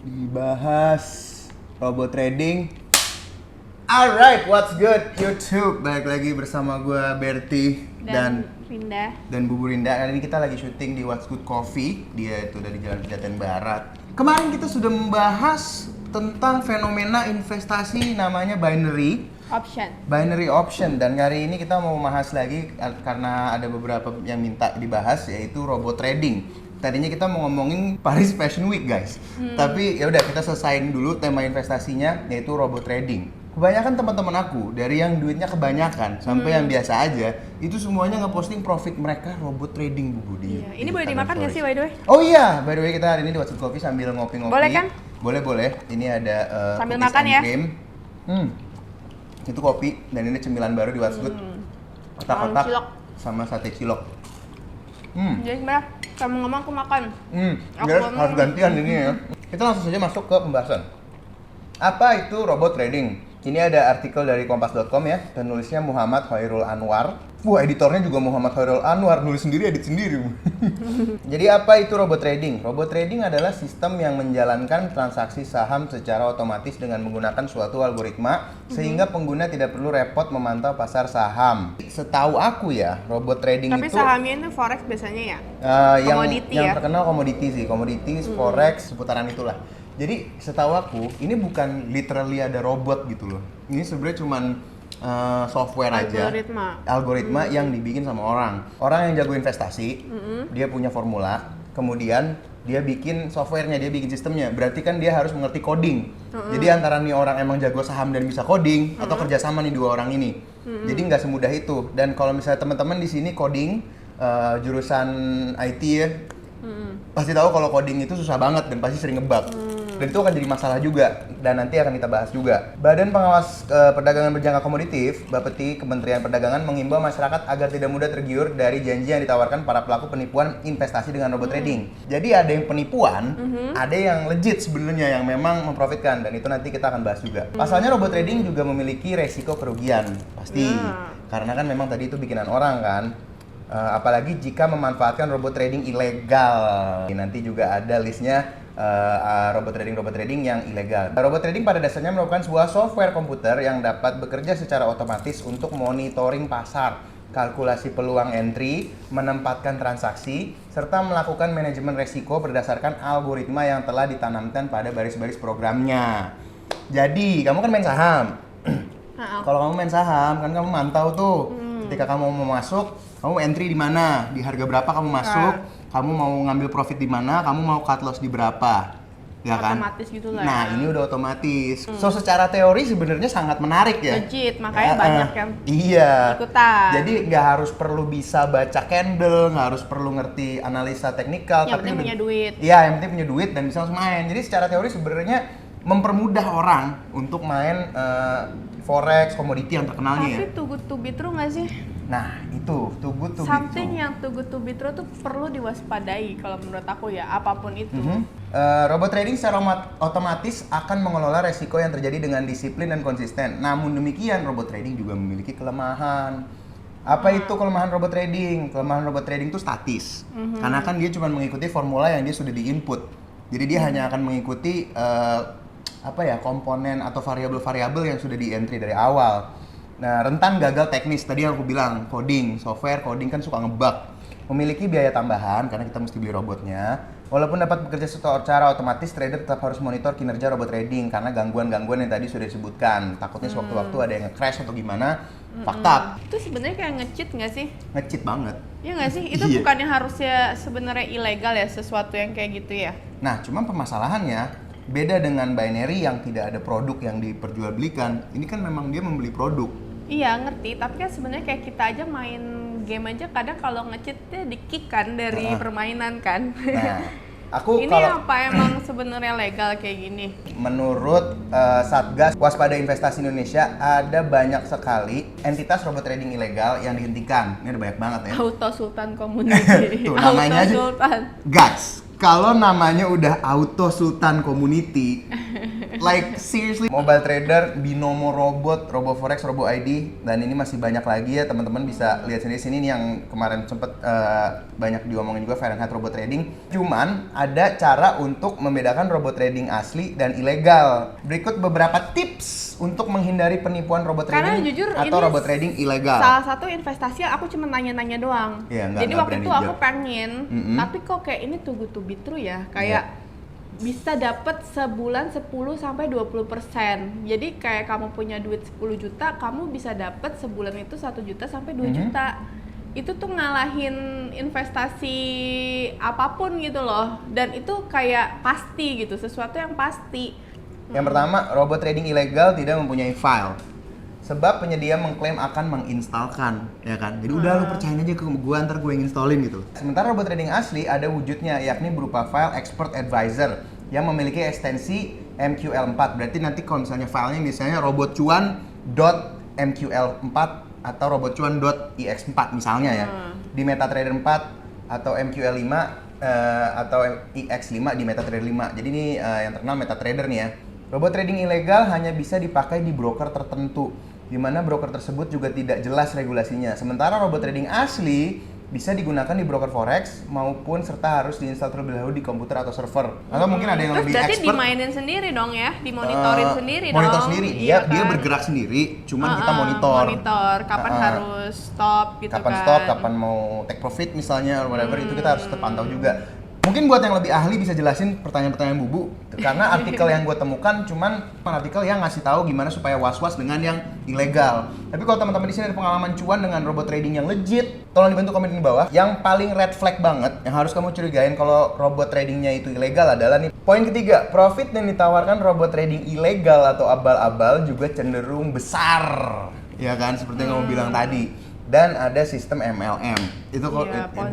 Dibahas robot trading. Alright, what's good YouTube? Balik lagi bersama gue Berti dan Rinda dan Bu Rinda. Kali ini kita lagi syuting di What's Good Coffee. Dia itu dari Jalan Pejaten Barat. Kemarin kita sudah membahas tentang fenomena investasi namanya binary option, dan kali ini kita mau bahas lagi karena ada beberapa yang minta dibahas, yaitu robot trading. Tadinya kita mau ngomongin Paris Fashion Week, guys. Tapi ya udah, kita selesain dulu tema investasinya, yaitu robot trading. Kebanyakan teman-teman aku, dari yang duitnya kebanyakan sampai yang biasa aja, itu semuanya ngeposting profit mereka robot trading, Bu Budi. Iya. Ini boleh dimakan nggak sih, by the way? Oh iya, by the way kita hari ini di What's Good Coffee sambil ngopi-ngopi. Boleh kan? Boleh. Ini ada sambil cookies makan and ya. cream. Itu kopi, dan ini cemilan baru di What's Good. Kotak-kotak Cilok. sama sate cilok. Jadi gimana? Kamu ngomong aku makan. Aku Guys, ngomong. harus gantian ini ya. Kita langsung saja masuk ke pembahasan. Apa itu robot trading? Ini ada artikel dari kompas.com ya, dan nulisnya Muhammad Khairul Anwar. Wah, editornya juga Muhammad Khairul Anwar, nulis sendiri, edit sendiri. Jadi apa itu robot trading? Robot trading adalah sistem yang menjalankan transaksi saham secara otomatis dengan menggunakan suatu algoritma, sehingga pengguna tidak perlu repot memantau pasar saham. Setahu aku ya, robot trading Tapi itu sahamnya itu forex biasanya ya? Komoditi yang ya? terkenal komoditi sih, komoditi, forex, seputaran itulah. Jadi setahu aku ini bukan literally ada robot gitu loh. Ini sebenarnya cuman software aja, algoritma yang dibikin sama orang yang jago investasi. Dia punya formula, kemudian dia bikin softwarenya, dia bikin sistemnya. Berarti kan dia harus mengerti coding. Jadi antara nih orang emang jago saham dan bisa coding, atau kerjasama nih dua orang ini. Jadi nggak semudah itu. Dan kalau misalnya teman-teman di sini coding, jurusan IT ya, pasti tahu kalau coding itu susah banget dan pasti sering ngebug. Dan itu akan jadi masalah juga, dan nanti akan kita bahas juga. Badan Pengawas Perdagangan Berjangka Komoditif, Bapeti Kementerian Perdagangan, mengimbau masyarakat agar tidak mudah tergiur dari janji yang ditawarkan para pelaku penipuan investasi dengan robot trading. Jadi ada yang penipuan, ada yang legit sebenarnya yang memang memprofitkan, dan itu nanti kita akan bahas juga. Pasalnya robot trading juga memiliki resiko kerugian, pasti. Karena kan memang tadi itu bikinan orang kan. Apalagi jika memanfaatkan robot trading ilegal. Nanti juga ada listnya robot trading yang ilegal. Robot trading pada dasarnya merupakan sebuah software komputer yang dapat bekerja secara otomatis untuk monitoring pasar, kalkulasi peluang entry, menempatkan transaksi, serta melakukan manajemen resiko berdasarkan algoritma yang telah ditanamkan pada baris-baris programnya. Jadi, kamu kan main saham. Kalau kamu main saham, kan kamu mantau tuh. Ketika kamu mau masuk, kamu entry di mana, di harga berapa kamu masuk, kamu mau ngambil profit di mana, kamu mau cut loss di berapa, ya kan? Otomatis gitu lah. Nah, ini udah otomatis. So secara teori sebenarnya sangat menarik ya. Legit, makanya banyak yang ikutan. Jadi nggak harus perlu bisa baca candle, nggak harus perlu ngerti analisa teknikal. Yang penting punya duit. Iya, yang penting punya duit dan bisa langsung main. Jadi secara teori sebenarnya mempermudah orang untuk main forex, komoditi yang terkenalnya ya. Tapi too good to be true nggak sih? Nah, itu too good to be Something true. yang too good to be true tuh perlu diwaspadai kalau menurut aku ya, apapun itu. Robot trading secara otomatis akan mengelola resiko yang terjadi dengan disiplin dan konsisten. Namun demikian, robot trading juga memiliki kelemahan. Apa itu kelemahan robot trading? Kelemahan robot trading itu statis. Karena kan dia cuma mengikuti formula yang dia sudah di-input. Jadi dia hanya akan mengikuti komponen atau variabel-variabel yang sudah di-entry dari awal. Nah, rentan gagal teknis, tadi yang aku bilang, software coding kan suka ngebug. Memiliki biaya tambahan karena kita mesti beli robotnya. Walaupun dapat bekerja secara otomatis, trader tetap harus monitor kinerja robot trading karena gangguan-gangguan yang tadi sudah disebutkan. Takutnya sewaktu-waktu ada yang nge-crash atau gimana, fakta. Itu sebenarnya kayak nge-cheat nggak sih? Nge-cheat banget. Iya nggak sih? Itu bukannya harusnya sebenarnya ilegal ya, sesuatu yang kayak gitu ya? Nah, cuma permasalahannya, beda dengan binary yang tidak ada produk yang diperjualbelikan. Ini kan memang dia membeli produk. Iya ngerti, tapi kan sebenarnya kayak kita aja main game aja kadang kalau nge-cheatnya di-kick kan dari permainan kan. Nah, ini apa emang sebenarnya legal kayak gini? Menurut Satgas Waspada Investasi Indonesia, ada banyak sekali entitas robot trading ilegal yang dihentikan. Ini ada banyak banget ya. Auto Sultan Community. Tuh, namanya aja. Sultan. Guys, kalau namanya udah Auto Sultan Community, Like seriously, Mobile Trader, Binomo Robot, Robo Forex, Robo ID, dan ini masih banyak lagi ya teman-teman bisa lihat sendiri. Sini nih yang kemarin sempet banyak diomongin juga, Fahrenheit Robot Trading. Cuman ada cara untuk membedakan robot trading asli dan ilegal. Berikut beberapa tips untuk menghindari penipuan robot Karena trading jujur atau ini robot trading ilegal. Salah satu investasi yang aku cuma nanya-nanya doang. Iya, Jadi waktu itu aku pengen, tapi kok kayak ini too good to be true ya. Kayak bisa dapat sebulan 10 sampai 20%. Jadi kayak kamu punya duit 10 juta, kamu bisa dapat sebulan itu 1 juta sampai 2 juta. Itu tuh ngalahin investasi apapun gitu loh. Dan itu kayak pasti gitu, sesuatu yang pasti. Yang pertama, robot trading ilegal tidak mempunyai file. Sebab penyedia mengklaim akan menginstalkan, ya kan? Jadi udah lu percayain aja ke gua, ntar gue yang installin gitu. Sementara robot trading asli ada wujudnya, yakni berupa file expert advisor yang memiliki ekstensi MQL4. Berarti nanti kalau misalnya filenya misalnya robotcuan.mql4 atau robotcuan.ix4 misalnya ya. Di MetaTrader 4 atau MQL5 atau IX5 di MetaTrader 5. Jadi ini yang terkenal MetaTrader nih ya. Robot trading ilegal hanya bisa dipakai di broker tertentu, di mana broker tersebut juga tidak jelas regulasinya. Sementara robot trading asli bisa digunakan di broker forex maupun serta harus diinstal terlebih dahulu di komputer atau server. Atau mungkin ada yang lebih expert. Terus berarti dimainin sendiri dong ya, dimonitorin sendiri dong. Monitor sendiri, Iya kan? dia bergerak sendiri, cuman kita monitor. Monitor, kapan harus stop gitu kapan kan. Stop, kapan mau take profit misalnya, or whatever, itu kita harus terpantau juga. Mungkin buat yang lebih ahli bisa jelasin pertanyaan-pertanyaan Bubu, karena artikel yang gue temukan cuman artikel yang ngasih tahu gimana supaya was-was dengan yang ilegal. Tapi kalau teman-teman di sini ada pengalaman cuan dengan robot trading yang legit, tolong dibantu komen di bawah. Yang paling red flag banget, yang harus kamu curigain kalau robot tradingnya itu ilegal adalah nih. Poin ketiga, profit yang ditawarkan robot trading ilegal atau abal-abal juga cenderung besar. Ya kan, seperti yang kamu bilang tadi. Dan ada sistem MLM. Itu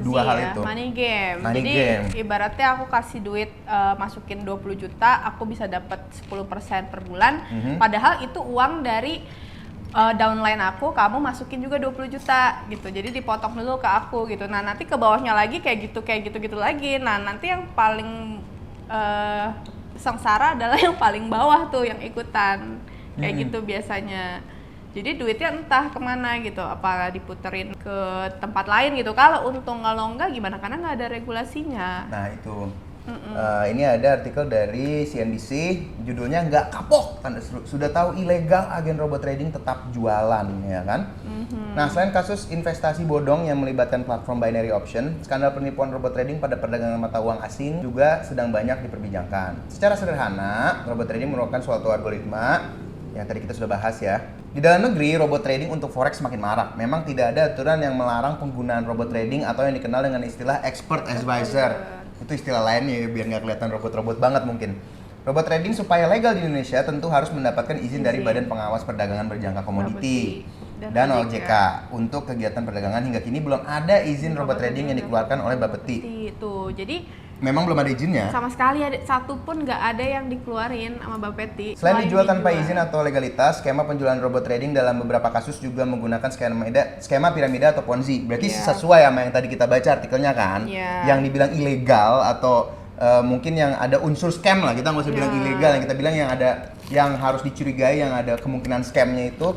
dua hal itu. Money game. Money Jadi game. ibaratnya aku kasih duit masukin 20 juta, aku bisa dapat 10% per bulan. Padahal itu uang dari downline aku, kamu masukin juga 20 juta gitu. Jadi dipotong dulu ke aku gitu. Nah, nanti ke bawahnya lagi kayak gitu lagi. Nah, nanti yang paling sengsara adalah yang paling bawah tuh yang ikutan. Kayak gitu biasanya. Jadi duitnya entah kemana gitu, apa diputerin ke tempat lain gitu. Kalau untung, kalau enggak gimana? Karena nggak ada regulasinya. Nah itu, ini ada artikel dari CNBC, judulnya nggak kapok, tanda seru. Sudah tahu ilegal agen robot trading tetap jualan, ya kan? Nah selain kasus investasi bodong yang melibatkan platform binary option, skandal penipuan robot trading pada perdagangan mata uang asing juga sedang banyak diperbincangkan. Secara sederhana, robot trading merupakan suatu algoritma yang tadi kita sudah bahas ya. Di dalam negeri, robot trading untuk forex semakin marak. Memang tidak ada aturan yang melarang penggunaan robot trading atau yang dikenal dengan istilah expert advisor. Itu istilah lainnya ya, biar nggak kelihatan robot-robot banget mungkin. Robot trading supaya legal di Indonesia tentu harus mendapatkan izin dari Badan Pengawas Perdagangan Berjangka Komoditi dan OJK. Untuk kegiatan perdagangan hingga kini belum ada izin robot trading yang dikeluarkan oleh Bapeti. Itu, jadi memang belum ada izinnya. sama sekali satu pun nggak ada yang dikeluarin sama Bapeti. Selain dijual tanpa izin atau legalitas, skema penjualan robot trading dalam beberapa kasus juga menggunakan skema piramida atau ponzi. Berarti sesuai sama yang tadi kita baca artikelnya kan, yang dibilang ilegal atau mungkin yang ada unsur scam lah, kita nggak usah bilang ilegal, yang kita bilang yang ada, yang harus dicurigai, yang ada kemungkinan scamnya itu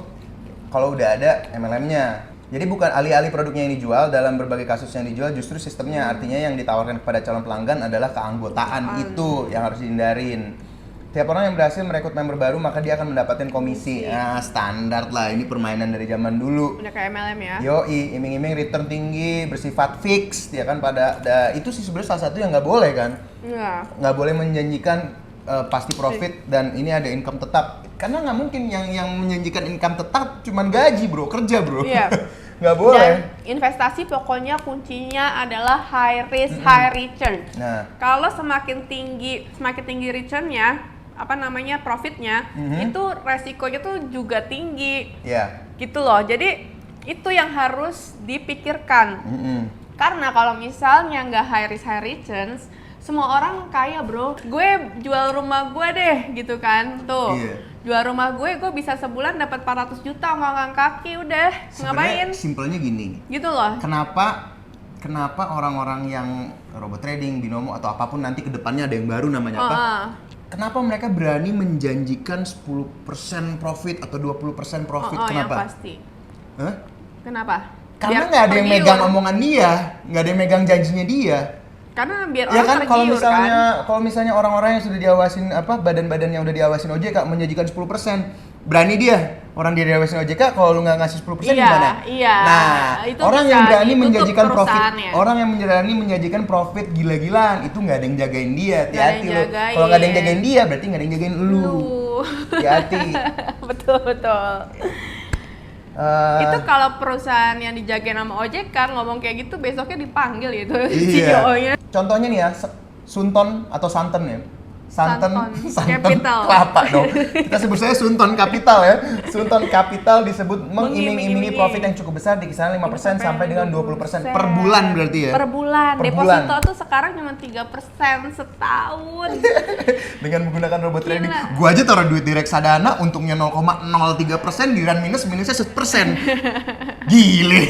kalau udah ada MLM-nya. Jadi bukan alih-alih produknya yang dijual, dalam berbagai kasus yang dijual justru sistemnya, artinya yang ditawarkan kepada calon pelanggan adalah keanggotaan. Itu yang harus dihindarin. Tiap orang yang berhasil merekrut member baru maka dia akan mendapatkan komisi. Standar lah, ini permainan dari zaman dulu. Udah kayak MLM ya? Yoi, iming-iming return tinggi, bersifat fix, ya kan, itu sih sebenarnya salah satu yang nggak boleh kan? Iya. Nggak boleh menjanjikan pasti profit dan ini ada income tetap. Karena nggak mungkin yang menjanjikan income tetap cuman gaji bro, kerja bro. Iya. Nggak boleh. Dan investasi pokoknya kuncinya adalah high risk, high return. Nah, kalau semakin tinggi returnnya, profitnya, itu resikonya tuh juga tinggi. Iya. Gitu loh. Jadi itu yang harus dipikirkan. Karena kalau misalnya nggak high risk, high returns, semua orang kaya bro. Gue jual rumah gue deh, gitu kan, tuh. Jual rumah gue bisa sebulan dapat 400 juta ngangkat kaki udah. Ngapain? Simpelnya gini. Gitu loh. Kenapa orang-orang yang robot trading, binomo atau apapun nanti kedepannya ada yang baru namanya apa? kenapa mereka berani menjanjikan 10% profit atau 20% profit? Kenapa? Yang pasti. Hah? Kenapa? Karena nggak ada yang megang omongan dia, nggak ada yang megang janjinya dia. Karena biar ya orang kan, tergiur kalau misalnya orang-orang yang sudah diawasin badan-badan yang udah diawasin OJK menjanjikan 10%, berani dia orang dia diawasin OJK kalau lu nggak ngasih 10% gimana? Iya. Nah, itu orang yang berani menjanjikan profit, orang yang berani menjanjikan profit gila-gilaan itu nggak ada yang jagain dia. Hati-hati lu. Kalau nggak ada yang jagain dia berarti nggak ada yang jagain lu. Hati-hati. Betul. Itu kalau perusahaan yang dijagain sama OJK ngomong kayak gitu besoknya dipanggil gitu CEO-nya. Contohnya nih ya, Sunton atau Santen ya. Santen Capital. Kelapa dong. Kita sebut saya Sunton Capital ya. Sunton Capital disebut mengiming-imingi profit yang cukup besar di kisaran 5% sampai dengan 20% per bulan berarti ya. Per bulan. Deposito tuh sekarang cuma 3% setahun. Dengan menggunakan robot trading. Gua aja taruh duit di reksadana untungnya 0,03%, giliran minusnya 1%. Gile.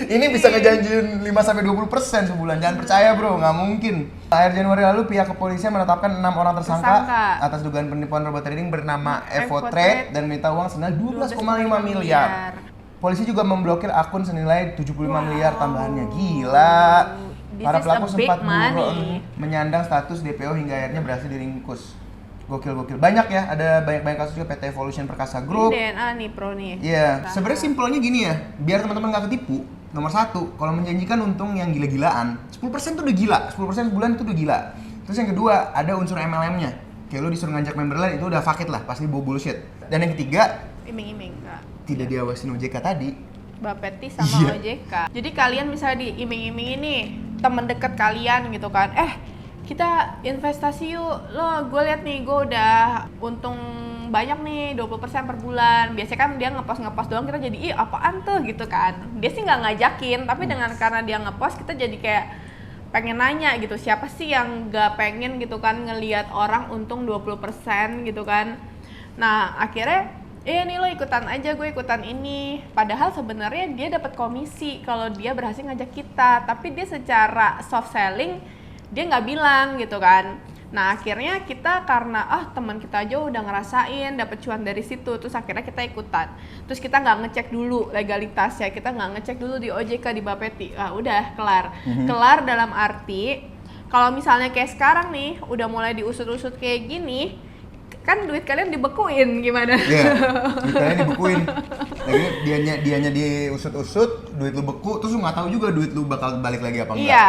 Ini bisa ngejanjiin 5 sampai 20% sebulan. Jangan percaya, Bro, nggak mungkin. Akhir Januari lalu pihak kepolisian menetapkan 6 orang tersangka atas dugaan penipuan robot trading bernama Evotrade dan meminta uang senilai 12,5 miliar. Polisi juga memblokir akun senilai 75 miliar tambahannya. Gila. Para pelaku sempat menyandang status DPO hingga akhirnya berhasil diringkus. Gokil. Banyak ya, ada banyak kasus juga PT Evolution Perkasa Group. DNA nih, Pro nih. Iya, sebenarnya simpelnya gini ya, biar teman-teman nggak ketipu. Nomor 1, kalau menjanjikan untung yang gila-gilaan, 10% tuh udah gila, 10% sebulan itu udah gila. Terus yang kedua, ada unsur MLM-nya. Kayak lu disuruh ngajak member lain, itu udah fuck it lah, pasti bullshit. Dan yang ketiga, iming-iming, Kak. Tidak diawasin OJK tadi. Bapeti sama OJK. Jadi kalian misalnya diiming-iming ini, temen deket kalian gitu kan, kita investasi yuk, lo gue liat nih, gue udah untung banyak nih 20% per bulan. Biasanya kan dia ngepost doang, kita jadi ih apaan tuh gitu kan. Dia sih nggak ngajakin, tapi karena dia ngepost kita jadi kayak pengen nanya gitu, siapa sih yang nggak pengen gitu kan ngelihat orang untung 20% gitu kan. Nah akhirnya nih lo ikutan aja, gue ikutan ini. Padahal sebenarnya dia dapat komisi kalau dia berhasil ngajak kita, tapi dia secara soft selling dia nggak bilang gitu kan. Nah akhirnya kita karena teman kita aja udah ngerasain dapet cuan dari situ, terus akhirnya kita ikutan. Terus kita nggak ngecek dulu legalitasnya, kita nggak ngecek dulu di OJK, di Bapeti. Udah kelar. Kelar dalam arti kalau misalnya kayak sekarang nih udah mulai diusut-usut kayak gini, kan duit kalian dibekuin gimana? Iya, duit kalian dibekuin. Lagi dianya diusut-usut, duit lu beku, terus lu nggak tahu juga duit lu bakal balik lagi apa enggak. Iya.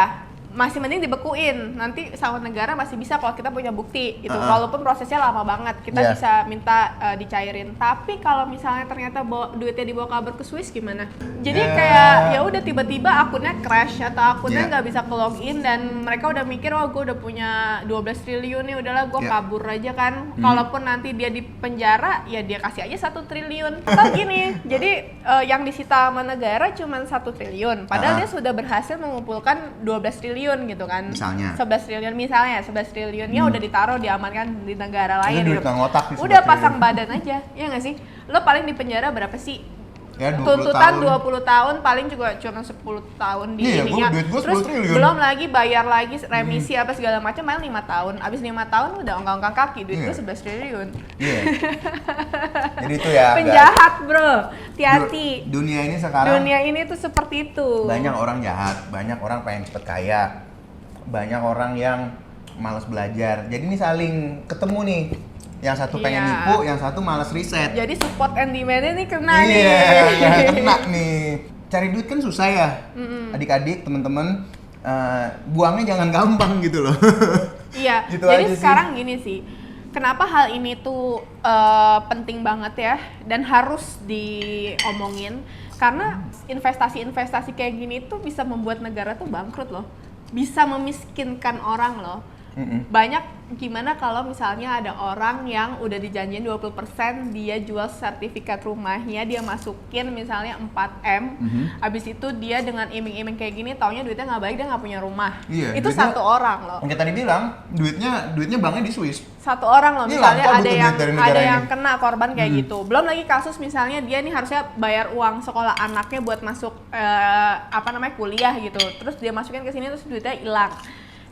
Masih mending dibekuin, nanti sama negara masih bisa kalau kita punya bukti gitu. Walaupun prosesnya lama banget, kita bisa minta dicairin. Tapi kalau misalnya ternyata duitnya dibawa kabur ke Swiss gimana? Jadi kayak ya udah tiba-tiba akunnya crash atau akunnya nggak bisa ke login dan mereka udah mikir gue udah punya 12 triliun nih, udahlah gue kabur aja kan. Kalaupun nanti dia di penjara ya dia kasih aja 1 triliun. Atau gini, jadi yang disita sama negara cuma 1 triliun, padahal dia sudah berhasil mengumpulkan 12 triliun gitu kan. Misalnya 11 triliunnya udah ditaruh diamankan di negara lain gitu. Udah pasang badan aja, ya nggak sih? Lo paling di penjara berapa sih? Ya, 20 tuntutan tahun. 20 tahun, paling juga cuma 10 tahun di ininya. Terus belum lagi bayar lagi remisi apa segala macam, paling 5 tahun. Abis 5 tahun udah ongkang-ongkang kaki, duit gue 11 triliun. Iya. Jadi itu ya. Penjahat, Bro. Hati-hati. Dunia ini sekarang. Dunia ini tuh seperti itu. Banyak orang jahat, banyak orang pengen cepet kaya. Banyak orang yang malas belajar. Jadi ini saling ketemu nih. Yang satu pengen nipu, yang satu malas riset. Jadi support and demand-nya nih kena nih. Kena nih. Cari duit kan susah ya. Adik-adik, teman-teman, buangnya jangan gampang gitu loh. Iya. Gitu jadi sekarang gini sih. Kenapa hal ini tuh penting banget ya dan harus diomongin? Karena investasi-investasi kayak gini tuh bisa membuat negara tuh bangkrut loh. Bisa memiskinkan orang loh. Banyak gimana kalau misalnya ada orang yang udah dijanjiin 20%, dia jual sertifikat rumahnya, dia masukin misalnya 4M, abis itu dia dengan iming-iming kayak gini, taunya duitnya nggak baik, dia nggak punya rumah. Itu duitnya, 1 orang loh. Yang tadi bilang, duitnya banknya di Swiss. 1 orang loh, misalnya ada yang ini. kena korban kayak gitu. Belum lagi kasus misalnya dia nih harusnya bayar uang sekolah anaknya buat masuk kuliah gitu, terus dia masukin ke sini terus duitnya hilang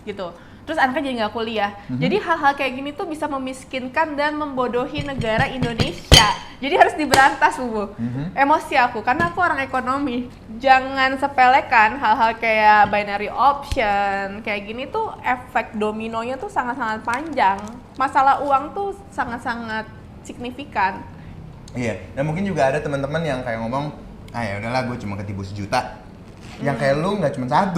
gitu. terus anaknya jadi nggak kuliah. Jadi hal-hal kayak gini tuh bisa memiskinkan dan membodohi negara Indonesia. Jadi harus diberantas, Bu. Emosi aku, karena aku orang ekonomi. Jangan sepelekan hal-hal kayak binary option, kayak gini tuh efek dominonya tuh sangat-sangat panjang. Masalah uang tuh sangat-sangat signifikan. Iya, dan mungkin juga ada teman-teman yang kayak ngomong, ya udahlah gue cuma ketipu 1 juta. Yang kayak lu nggak cuma 1.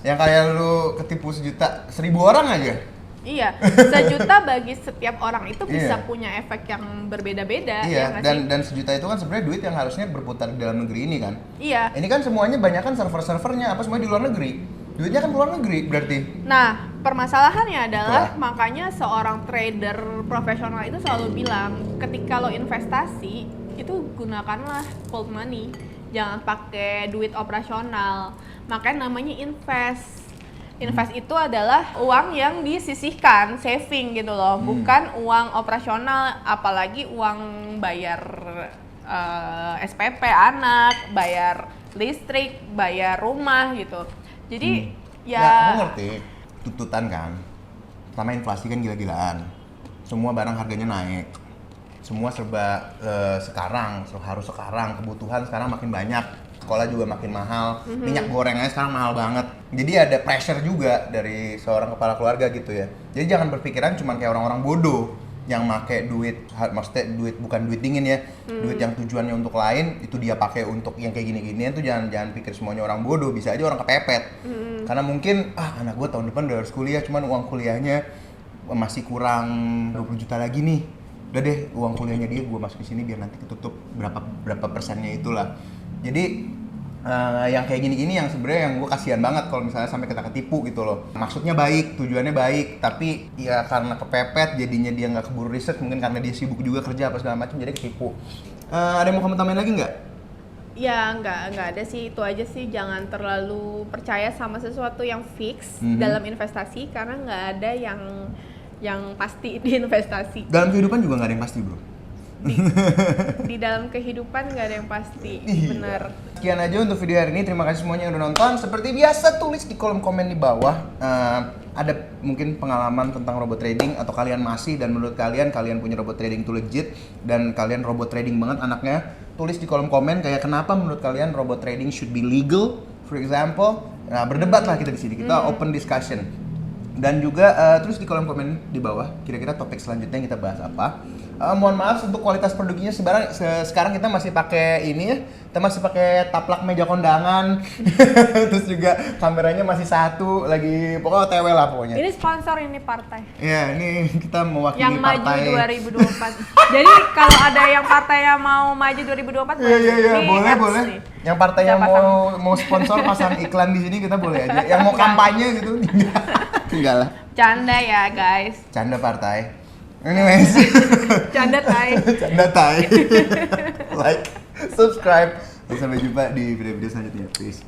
Yang kayak lu ketipu 1 juta, 1.000 orang aja. Iya, 1 juta bagi setiap orang itu bisa punya efek yang berbeda-beda. Iya, ya dan 1 juta itu kan sebenarnya duit yang harusnya berputar di dalam negeri ini kan. Iya. Ini kan semuanya banyak kan server-servernya apa semuanya di luar negeri. Duitnya kan luar negeri berarti. Nah, permasalahannya adalah makanya seorang trader profesional itu selalu bilang, ketika lo investasi itu gunakanlah cold money, jangan pakai duit operasional. Makanya namanya invest. Invest itu adalah uang yang disisihkan, saving gitu loh, bukan uang operasional, apalagi uang bayar SPP anak, bayar listrik, bayar rumah gitu. Jadi aku ngerti tuntutan kan, pertama inflasi kan gila-gilaan, semua barang harganya naik, semua serba sekarang harus sekarang, kebutuhan sekarang makin banyak, sekolah juga makin mahal, minyak gorengnya sekarang mahal banget. Jadi ada pressure juga dari seorang kepala keluarga gitu ya. Jadi jangan berpikiran cuma kayak orang-orang bodoh yang make duit, maksudnya duit bukan duit dingin ya, duit yang tujuannya untuk lain itu dia pakai untuk yang kayak gini-ginian tuh jangan pikir semuanya orang bodoh, bisa aja orang kepepet. Karena mungkin anak gue tahun depan udah harus kuliah, cuman uang kuliahnya masih kurang 20 juta lagi nih. Udah deh, uang kuliahnya dia gue masuk ke sini biar nanti ketutup berapa persennya itulah. Jadi yang kayak gini-gini yang sebenarnya yang gue kasihan banget kalau misalnya sampai kita ketipu gitu loh. Maksudnya baik, tujuannya baik, tapi ya karena kepepet jadinya dia nggak keburu riset, mungkin karena dia sibuk juga kerja apa segala macam jadi ketipu. Ada yang mau kamu tambahin lagi nggak? Ya nggak ada sih, itu aja sih, jangan terlalu percaya sama sesuatu yang fix dalam investasi karena nggak ada yang pasti di investasi. Dalam kehidupan juga nggak ada yang pasti, bro. Di dalam kehidupan nggak ada yang pasti, bener. Sekian aja untuk video hari ini, terima kasih semuanya yang udah nonton. Seperti biasa tulis di kolom komen di bawah ada mungkin pengalaman tentang robot trading atau kalian masih, dan menurut kalian punya robot trading itu legit dan kalian robot trading banget anaknya. Tulis di kolom komen kayak kenapa menurut kalian robot trading should be legal for example. Nah, berdebat lah kita di sini, kita open discussion. Dan juga tulis di kolom komen di bawah kira-kira topik selanjutnya yang kita bahas apa. Mohon maaf untuk kualitas produknya sekarang kita masih pakai ini ya, kita masih pakai taplak meja kondangan. Terus juga kameranya masih satu, lagi pokoknya OTW lah pokoknya. Ini sponsor, ini partai. Iya, ini kita mewakili yang partai maju 2024. Jadi kalau ada yang partai yang mau maju 2024 iya, boleh. Nih. Yang partai yang mau sponsor pasang iklan di sini kita boleh aja. Yang mau kampanye gitu. Enggak lah. Canda ya, guys. Canda partai. Anyways. Canda tai. Like, subscribe. Sampai jumpa di video-video selanjutnya. Peace.